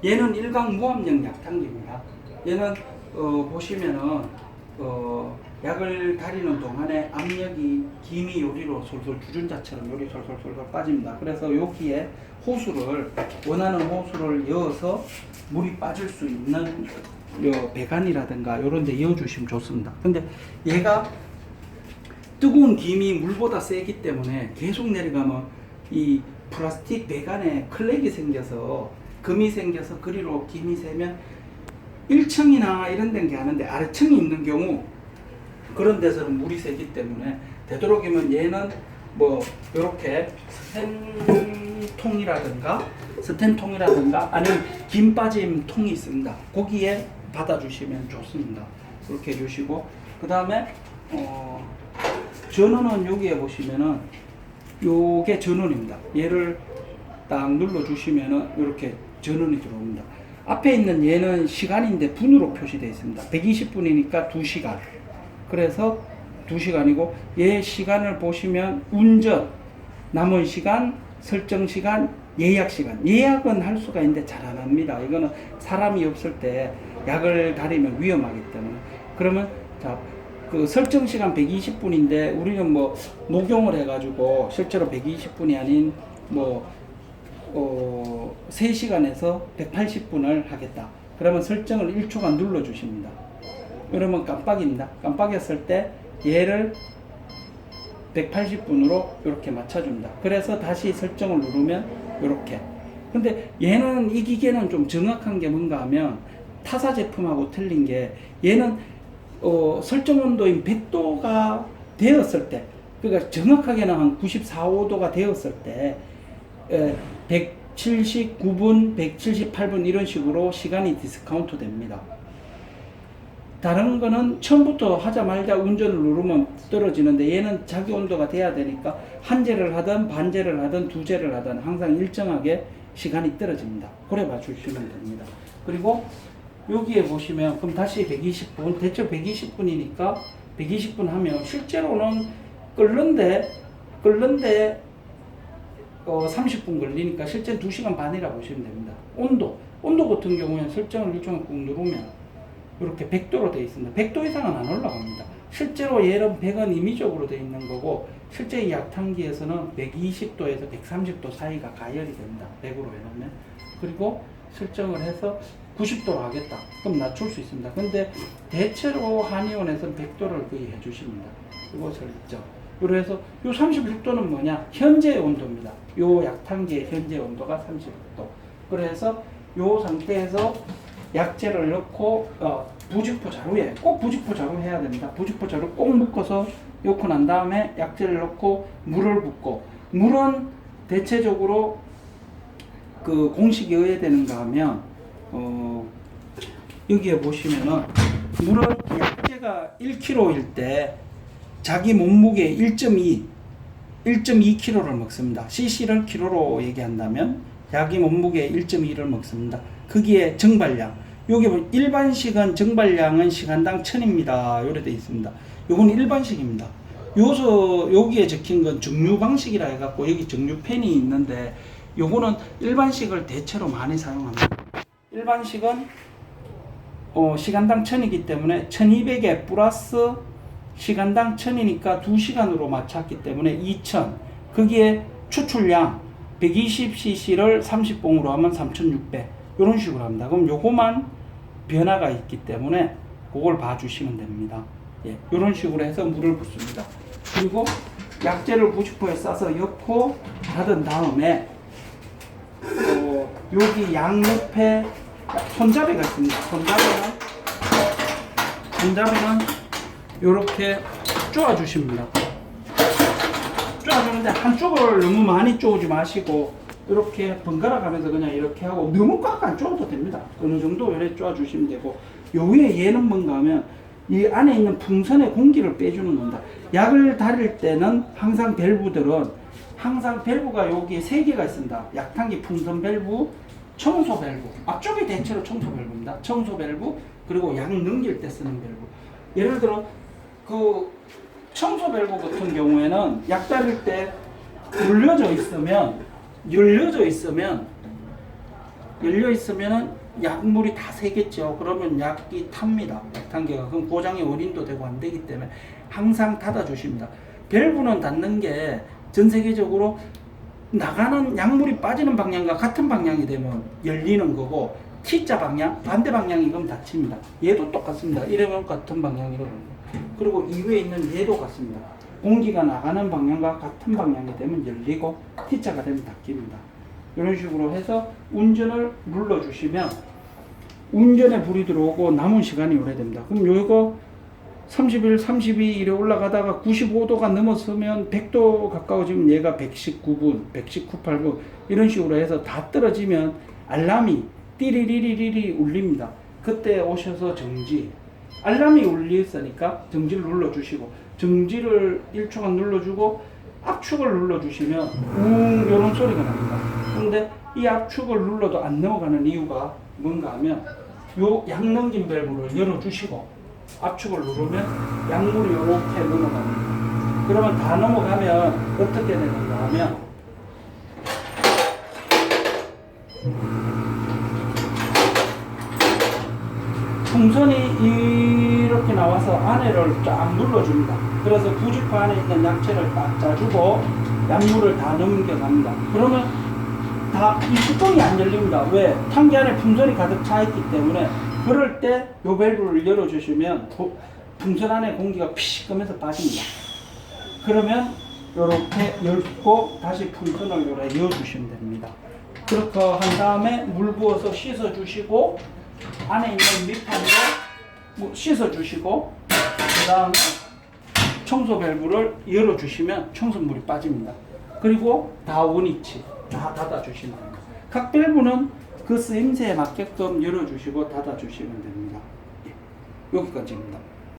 얘는 일광 무압력 약탕기입니다. 얘는 보시면은 약을 다리는 동안에 압력이 김이 요리로 솔솔 주전자처럼 요리 솔솔 빠집니다. 그래서 여기에 호수를 원하는 호수를 여어서 물이 빠질 수 있는 요 배관이라든가 요런 데 이어주시면 좋습니다. 근데 얘가 뜨거운 김이 물보다 세기 때문에 계속 내려가면 이 플라스틱 배관에 클랙이 생겨서 금이 생겨서 그리로 김이 새면 1층이나 이런 데는 괜찮은데 아래층이 있는 경우 그런 데서는 물이 새기 때문에 되도록이면 얘는 뭐 이렇게 스텐통이라든가 아니면 김 빠짐 통이 있습니다. 거기에 받아주시면 좋습니다. 그렇게 해주시고 그 다음에 전원은 여기에 보시면은 요게 전원입니다. 얘를 딱 눌러주시면은 이렇게 전원이 들어옵니다. 앞에 있는 얘는 시간인데 분으로 표시되어 있습니다. 120분이니까 2시간. 그래서 2시간이고 얘 시간을 보시면 운전, 남은 시간, 설정 시간, 예약 시간. 예약은 할 수가 있는데 잘 안 합니다. 이거는 사람이 없을 때 약을 다리면 위험하기 때문에. 그러면 자, 그 설정 시간 120분인데 우리는 뭐 녹용을 해가지고 실제로 120분이 아닌 뭐 3시간에서 180분을 하겠다. 그러면 설정을 1초간 눌러주십니다. 그러면 깜빡입니다. 깜빡였을 때 얘를 180분으로 이렇게 맞춰줍니다. 그래서 다시 설정을 누르면 이렇게. 근데 얘는 이 기계는 좀 정확한 게 뭔가 하면 타사 제품하고 틀린 게 얘는 설정 온도인 100도가 되었을 때, 그러니까 정확하게는 한 94, 5도가 되었을 때 179분, 178분 이런 식으로 시간이 디스카운트 됩니다. 다른 거는 처음부터 하자마자 운전을 누르면 떨어지는데 얘는 자기 온도가 돼야 되니까 한 제를 하든 반제를 하든 두 제를 하든 항상 일정하게 시간이 떨어집니다. 그래 봐주시면 됩니다. 그리고 여기에 보시면 그럼 다시 120분, 대충 120분이니까 120분 하면 실제로는 끓는데 30분 걸리니까 실제 2시간 반이라 보시면 됩니다. 온도 같은 경우에는 설정을 일종을 꾹 누르면 이렇게 100도로 되어 있습니다. 100도 이상은 안 올라갑니다. 실제로 얘는 100은 임의적으로 되어 있는 거고 실제 이 약탕기에서는 120도에서 130도 사이가 가열이 됩니다. 100으로 해놓으면. 그리고 설정을 해서 90도로 하겠다. 그럼 낮출 수 있습니다. 근데 대체로 한의원에서는 100도를 거의 해주십니다. 이거 설정. 그래서 요 36도는 뭐냐? 현재 온도입니다. 요 약탕기의 현재 온도가 36도. 그래서 요 상태에서 약재를 넣고 부직포 자루에 꼭 부직포 자루 해야 됩니다. 부직포 자루 꼭 묶어서 넣고 난 다음에 약재를 넣고 물을 붓고 물은 대체적으로 그 공식에 의해 되는가 하면 여기에 보시면은 물은 약재가 1kg일 때 자기 몸무게 1.2kg를 먹습니다. cc를 kg로 얘기한다면 자기 몸무게 1.2를 먹습니다. 거기에 정발량, 여기 보면 일반식은 정발량은 시간당 1000입니다. 요래 되어 있습니다. 요건 일반식입니다. 여기에 적힌 건 정류 방식이라 해갖고 여기 정류펜이 있는데 요거는 일반식을 대체로 많이 사용합니다. 일반식은 시간당 1000이기 때문에 1200에 플러스 시간당 1000이니까 2시간으로 맞췄기 때문에 2000. 거기에 추출량 120cc를 30봉으로 하면 3600. 이런 식으로 합니다. 그럼 요거만 변화가 있기 때문에 그걸 봐주시면 됩니다. 예, 이런 식으로 해서 물을 붓습니다. 그리고 약재를 90%에 싸서 넣고 닫은 다음에 여기 양옆에 손잡이가 있습니다. 손잡이는 이렇게 쪼아주십니다. 쪼아주는데 한쪽을 너무 많이 쪼우지 마시고 이렇게 번갈아 가면서 그냥 이렇게 하고 너무 꽉 안 쪼아도 됩니다. 어느 정도 이렇게 쪼아주시면 되고 요 위에 얘는 뭔가 하면 이 안에 있는 풍선의 공기를 빼주는 겁니다. 약을 다릴 때는 항상 밸브들은 항상 밸브가 여기 3개가 있습니다. 약탕기 풍선 밸브, 청소 밸브. 앞쪽이 대체로 청소 밸브입니다. 청소 밸브 그리고 약 넘길 때 쓰는 밸브. 예를 들어 그 청소 밸브 같은 경우에는 약 다릴 때 열려져 있으면 열려 있으면은 약물이 다 새겠죠. 그러면 약이 탑니다. 약탄계가. 그럼 고장의 원인도 되고 안 되기 때문에 항상 닫아 주십니다. 밸브는 닫는 게 전 세계적으로 나가는 약물이 빠지는 방향과 같은 방향이 되면 열리는 거고, T자 방향, 반대 방향이 그럼 닫힙니다. 얘도 똑같습니다. 이러면 같은 방향이라고 합니다. 그리고 이외에 있는 얘도 같습니다. 공기가 나가는 방향과 같은 방향이 되면 열리고, T자가 되면 닫힙니다. 이런 식으로 해서 운전을 눌러주시면 운전에 불이 들어오고 남은 시간이 오래됩니다. 그럼 요거 31, 32 이래 올라가다가 95도가 넘어서면 100도 가까워지면 얘가 119분, 119.8분 이런 식으로 해서 다 떨어지면 알람이 띠리리리리리 울립니다. 그때 오셔서 정지. 알람이 울렸으니까 정지를 눌러주시고, 정지를 1초간 눌러주고 압축을 눌러주시면 이런 소리가 납니다. 그런데 이 압축을 눌러도 안 넘어가는 이유가 뭔가 하면 요 양넘김 밸브를 열어주시고 압축을 누르면 약물이 이렇게 넘어갑니다. 그러면 다 넘어가면 어떻게 되는가 하면 풍선이 이렇게 나와서 안에를 쫙 눌러줍니다. 그래서 부직포 안에 있는 약체를 딱 짜주고 약물을 다 넘겨갑니다. 그러면 다 이 뚜껑이 안 열립니다. 왜? 탄기 안에 풍선이 가득 차 있기 때문에. 그럴 때 요 밸브를 열어주시면 풍선 안에 공기가 피식 끄면서 빠집니다. 그러면 이렇게 열고 다시 풍선을 요래 넣어주시면 됩니다. 그렇게 한 다음에 물 부어서 씻어주시고 안에 있는 밑판으로 씻어주시고 그 다음에 청소 밸브를 열어주시면 청소물이 빠집니다. 그리고 다 원위치 다 닫아주시면 됩니다. 각 밸브는 그 쓰임새에 맞게끔 열어주시고 닫아주시면 됩니다. 여기까지입니다.